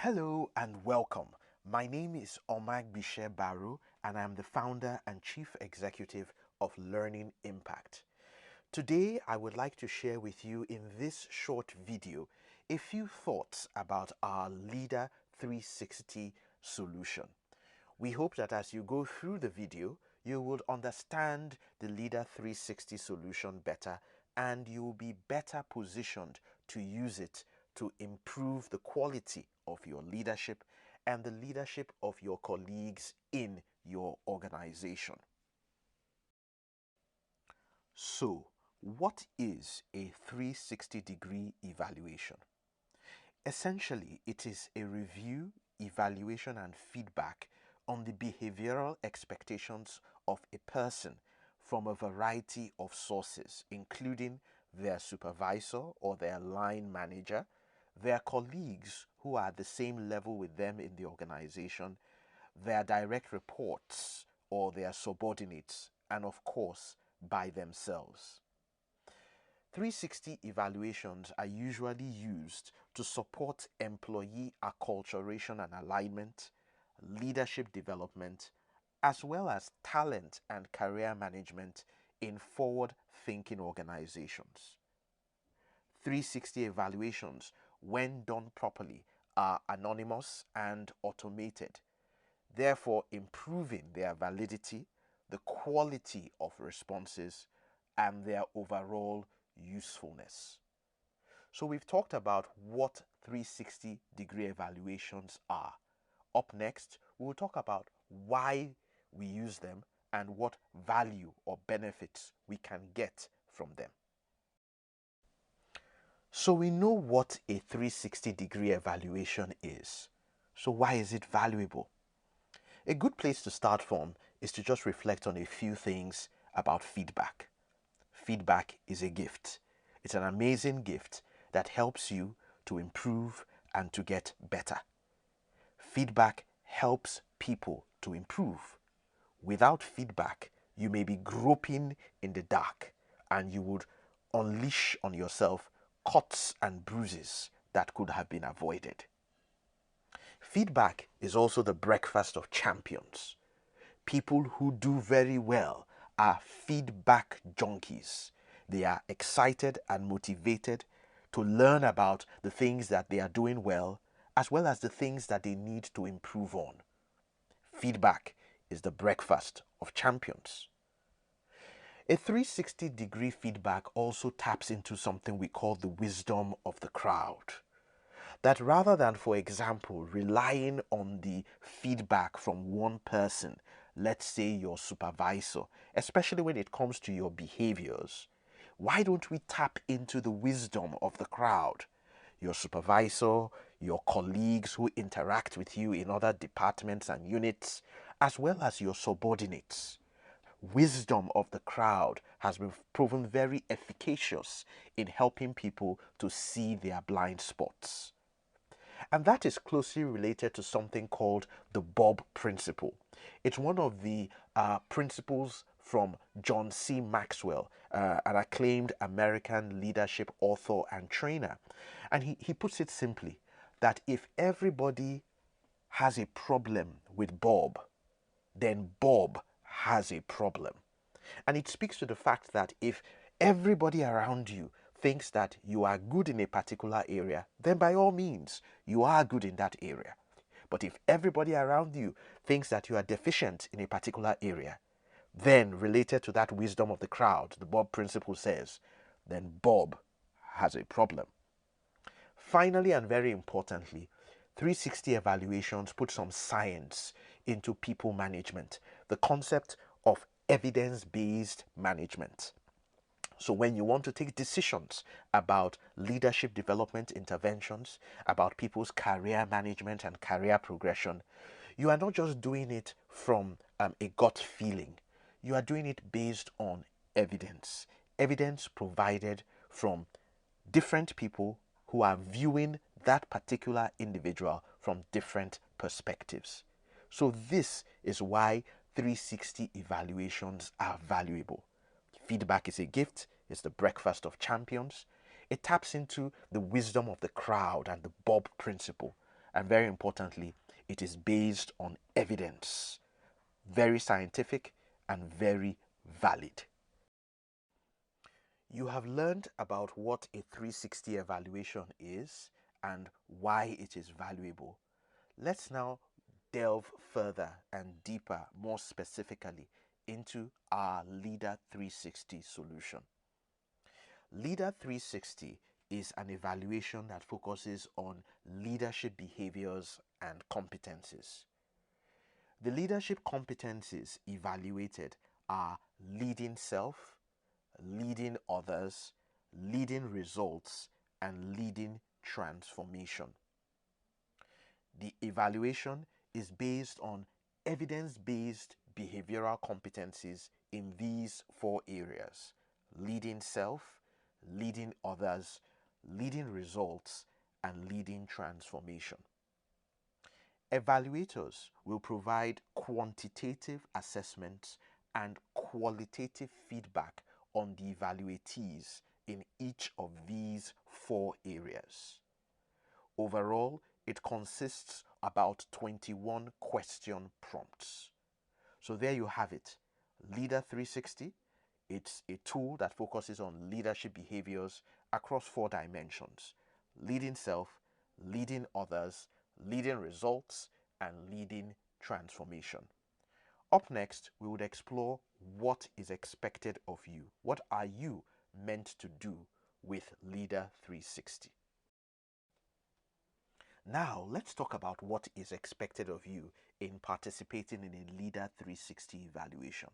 Hello and welcome. My name is Omagbishe Baru and I am the founder and chief executive of Learning Impact. Today I would like to share with you in this short video a few thoughts about our Leader 360 solution. We hope that as you go through the video, you will understand the Leader 360 solution better and you will be better positioned to use it to improve the quality of your leadership and the leadership of your colleagues in your organization. So, what is a 360-degree evaluation? Essentially, it is a review, evaluation, and feedback on the behavioral expectations of a person from a variety of sources, including their supervisor or their line manager, their colleagues who are at the same level with them in the organization, their direct reports or their subordinates, and of course, by themselves. 360 evaluations are usually used to support employee acculturation and alignment, leadership development, as well as talent and career management in forward-thinking organizations. 360 evaluations, when done properly, are anonymous and automated, therefore improving their validity, the quality of responses, and their overall usefulness. So we've talked about what 360-degree evaluations are. Up next, we will talk about why we use them and what value or benefits we can get from them. So we know what a 360-degree evaluation is. So why is it valuable? A good place to start from is to just reflect on a few things about feedback. Feedback is a gift. It's an amazing gift that helps you to improve and to get better. Feedback helps people to improve. Without feedback, you may be groping in the dark and you would unleash on yourself cuts and bruises that could have been avoided. Feedback is also the breakfast of champions. People who do very well are feedback junkies. They are excited and motivated to learn about the things that they are doing well, as well as the things that they need to improve on. Feedback is the breakfast of champions. A 360-degree feedback also taps into something we call the wisdom of the crowd. That rather than, for example, relying on the feedback from one person, let's say your supervisor, especially when it comes to your behaviors, why don't we tap into the wisdom of the crowd? Your supervisor, your colleagues who interact with you in other departments and units, as well as your subordinates. Wisdom of the crowd has been proven very efficacious in helping people to see their blind spots. And that is closely related to something called the Bob principle. It's one of the principles from John C. Maxwell, an acclaimed American leadership author and trainer. And he puts it simply that if everybody has a problem with Bob, then Bob has a problem. And it speaks to the fact that if everybody around you thinks that you are good in a particular area, then by all means, you are good in that area. But if everybody around you thinks that you are deficient in a particular area, then related to that wisdom of the crowd, the Bob principle says, then Bob has a problem. Finally, and very importantly, 360 evaluations put some science into people management, the concept of evidence-based management. So when you want to take decisions about leadership development interventions, about people's career management and career progression, you are not just doing it from a gut feeling. You are doing it based on evidence. Evidence provided from different people who are viewing that particular individual from different perspectives. So this is why 360 evaluations are valuable. Feedback is a gift. It's the breakfast of champions. It taps into the wisdom of the crowd and the Bob principle. And very importantly, it is based on evidence, very scientific and very valid. You have learned about what a 360 evaluation is and why it is valuable. Let's now delve further and deeper, more specifically, into our Leader 360 solution. Leader 360 is an evaluation that focuses on leadership behaviors and competencies. The leadership competencies evaluated are leading self, leading others, leading results, and leading transformation. The evaluation is based on evidence-based behavioral competencies in these four areas: leading self, leading others, leading results, and leading transformation. Evaluators will provide quantitative assessments and qualitative feedback on the evaluatees in each of these four areas. Overall, it consists about 21 question prompts. So there you have it. Leader 360. It's a tool that focuses on leadership behaviors across four dimensions: leading self, leading others, leading results, and leading transformation. Up next, we would explore what is expected of you. What are you meant to do with Leader 360? Now, let's talk about what is expected of you in participating in a Leader 360 evaluation.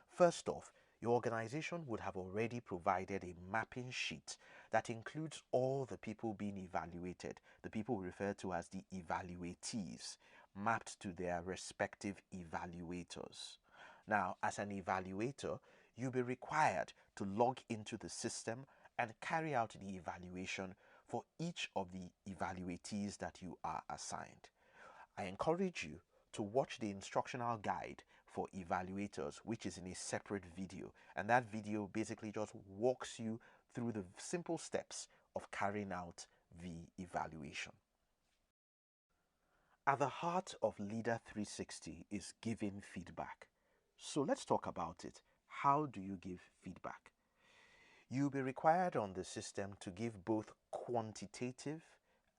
First off, your organization would have already provided a mapping sheet that includes all the people being evaluated, the people we refer to as the evaluatees, mapped to their respective evaluators. Now, as an evaluator, you'll be required to log into the system and carry out the evaluation for each of the evaluatees that you are assigned. I encourage you to watch the instructional guide for evaluators, which is in a separate video, and that video basically just walks you through the simple steps of carrying out the evaluation. At the heart of Leader 360 is giving feedback. So let's talk about it. How do you give feedback? You'll be required on the system to give both quantitative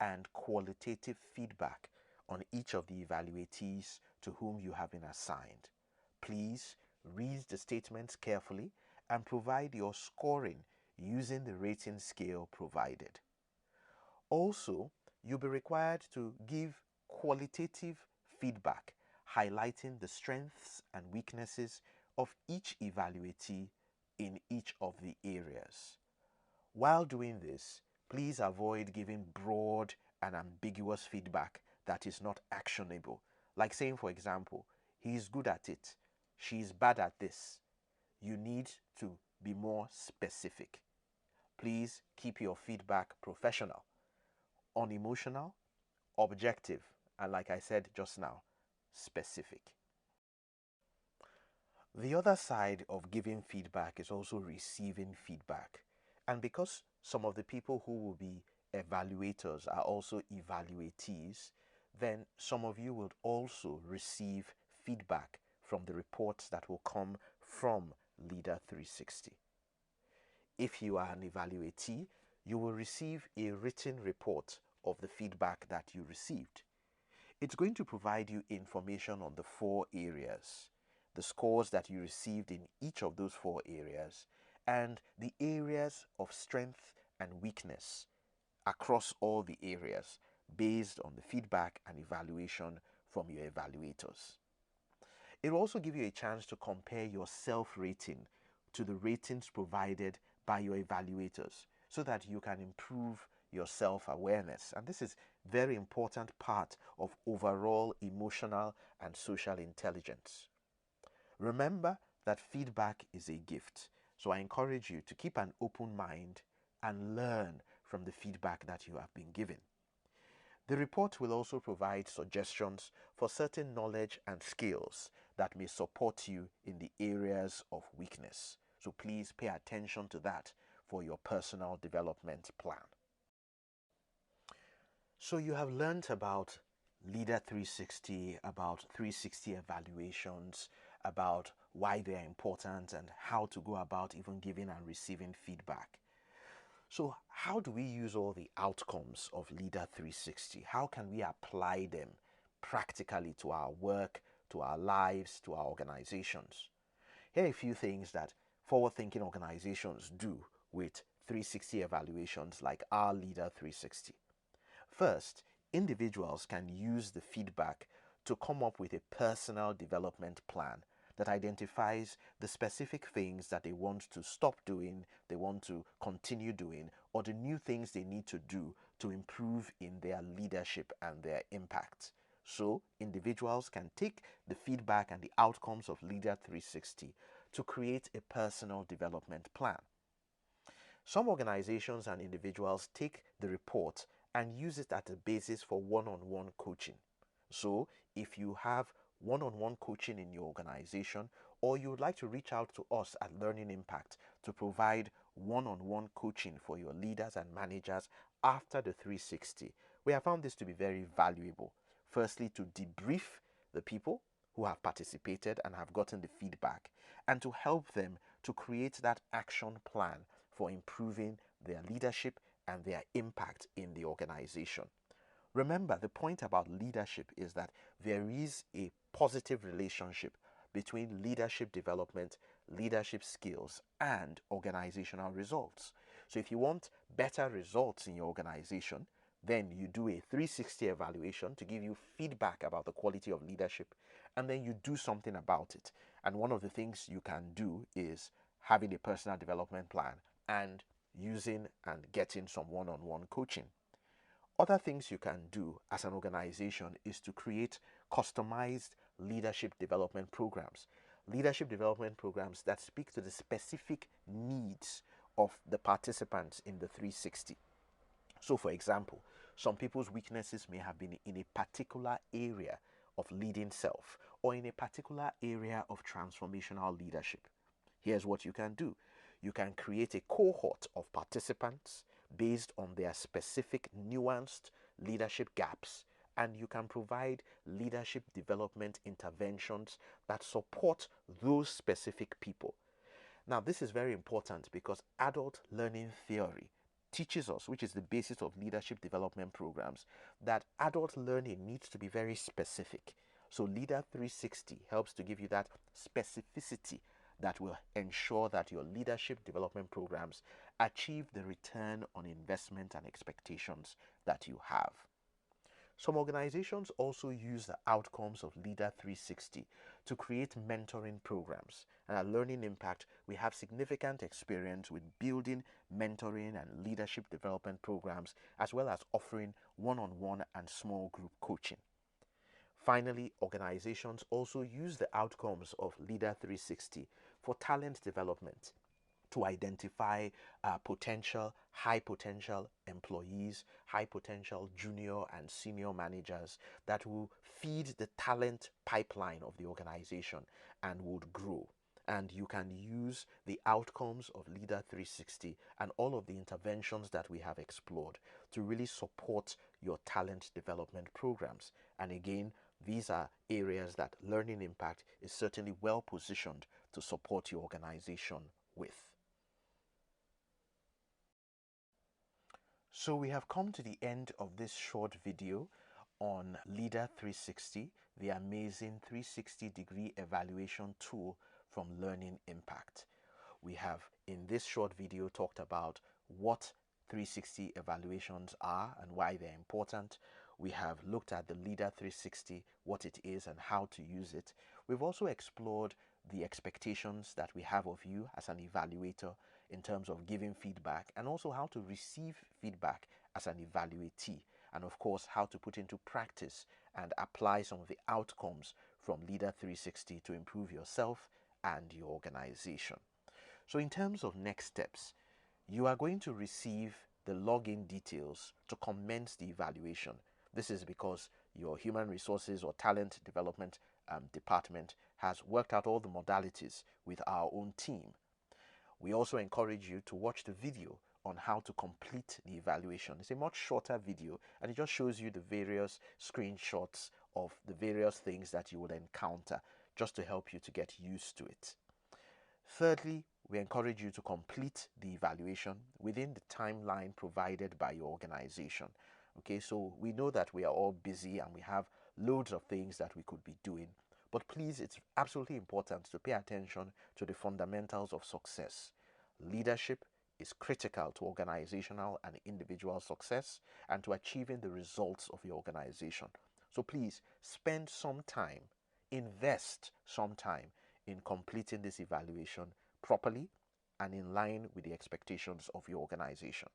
and qualitative feedback on each of the evaluatees to whom you have been assigned. Please read the statements carefully and provide your scoring using the rating scale provided. Also, you'll be required to give qualitative feedback highlighting the strengths and weaknesses of each evaluatee in each of the areas. While doing this, please avoid giving broad and ambiguous feedback that is not actionable. Like saying, for example, he's good at it, she's bad at this. You need to be more specific. Please keep your feedback professional, unemotional, objective, and like I said just now, specific. The other side of giving feedback is also receiving feedback. And because some of the people who will be evaluators are also evaluatees, then some of you will also receive feedback from the reports that will come from Leader 360. If you are an evaluatee, you will receive a written report of the feedback that you received. It's going to provide you information on the four areas, the scores that you received in each of those four areas, and the areas of strength and weakness across all the areas based on the feedback and evaluation from your evaluators. It will also give you a chance to compare your self-rating to the ratings provided by your evaluators so that you can improve your self-awareness. And this is a very important part of overall emotional and social intelligence. Remember that feedback is a gift. So I encourage you to keep an open mind and learn from the feedback that you have been given. The report will also provide suggestions for certain knowledge and skills that may support you in the areas of weakness. So please pay attention to that for your personal development plan. So you have learned about Leader 360, about 360 evaluations, about why they are important and how to go about even giving and receiving feedback. So, how do we use all the outcomes of Leader 360? How can we apply them practically to our work, to our lives, to our organizations? Here are a few things that forward thinking organizations do with 360 evaluations like our Leader 360. First, individuals can use the feedback to come up with a personal development plan that identifies the specific things that they want to stop doing, they want to continue doing, or the new things they need to do to improve in their leadership and their impact. So, individuals can take the feedback and the outcomes of Leader 360 to create a personal development plan. Some organizations and individuals take the report and use it as a basis for one-on-one coaching. So, if you have one-on-one coaching in your organization, or you would like to reach out to us at Learning Impact to provide one-on-one coaching for your leaders and managers after the 360, we have found this to be very valuable. Firstly, to debrief the people who have participated and have gotten the feedback, and to help them to create that action plan for improving their leadership and their impact in the organization. Remember, the point about leadership is that there is a positive relationship between leadership development, leadership skills, and organizational results. So, if you want better results in your organization, then you do a 360 evaluation to give you feedback about the quality of leadership, and then you do something about it. And one of the things you can do is having a personal development plan and using and getting some one on one coaching. Other things you can do as an organization is to create customized leadership development programs. Leadership development programs that speak to the specific needs of the participants in the 360. So, for example, some people's weaknesses may have been in a particular area of leading self or in a particular area of transformational leadership. Here's what you can do: you can create a cohort of participants based on their specific nuanced leadership gaps, and you can provide leadership development interventions that support those specific people. Now, this is very important because adult learning theory teaches us, which is the basis of leadership development programs, that adult learning needs to be very specific. So, Leader 360 helps to give you that specificity that will ensure that your leadership development programs achieve the return on investment and expectations that you have. Some organizations also use the outcomes of Leader 360 to create mentoring programs. And at Learning Impact, we have significant experience with building mentoring and leadership development programs, as well as offering one on one and small group coaching. Finally, organizations also use the outcomes of Leader 360 for talent development, to identify high potential employees, high potential junior and senior managers that will feed the talent pipeline of the organization and would grow. And you can use the outcomes of Leader 360 and all of the interventions that we have explored to really support your talent development programs. And again, these are areas that Learning Impact is certainly well positioned to support your organization with. So we have come to the end of this short video on Leader 360, the amazing 360-degree evaluation tool from Learning Impact. We have, in this short video, talked about what 360 evaluations are and why they're important. We have looked at the Leader 360, what it is and how to use it. We've also explored the expectations that we have of you as an evaluator in terms of giving feedback, and also how to receive feedback as an evaluatee, and of course how to put into practice and apply some of the outcomes from Leader 360 to improve yourself and your organization. So in terms of next steps, you are going to receive the login details to commence the evaluation. This is because your human resources or talent development department has worked out all the modalities with our own team. We also encourage you to watch the video on how to complete the evaluation. It's a much shorter video and it just shows you the various screenshots of the various things that you will encounter just to help you to get used to it. Thirdly, we encourage you to complete the evaluation within the timeline provided by your organization. Okay, so we know that we are all busy and we have loads of things that we could be doing, but please, it's absolutely important to pay attention to the fundamentals of success. Leadership is critical to organizational and individual success and to achieving the results of your organization. So please spend some time, invest some time in completing this evaluation properly and in line with the expectations of your organization.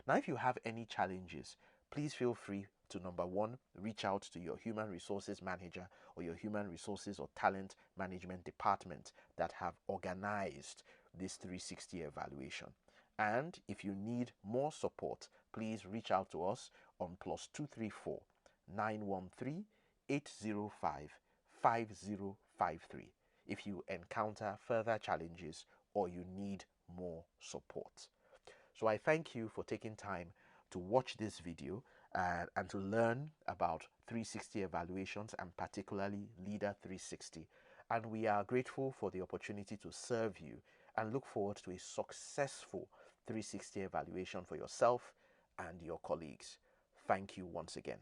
Now, if you have any challenges, please feel free to number one, reach out to your human resources manager or your human resources or talent management department that have organized this 360 evaluation. And if you need more support, please reach out to us on +234 913 805 5053 if you encounter further challenges or you need more support. So I thank you for taking time to watch this video and to learn about 360 evaluations and particularly Leader 360. And we are grateful for the opportunity to serve you and look forward to a successful 360 evaluation for yourself and your colleagues. Thank you once again.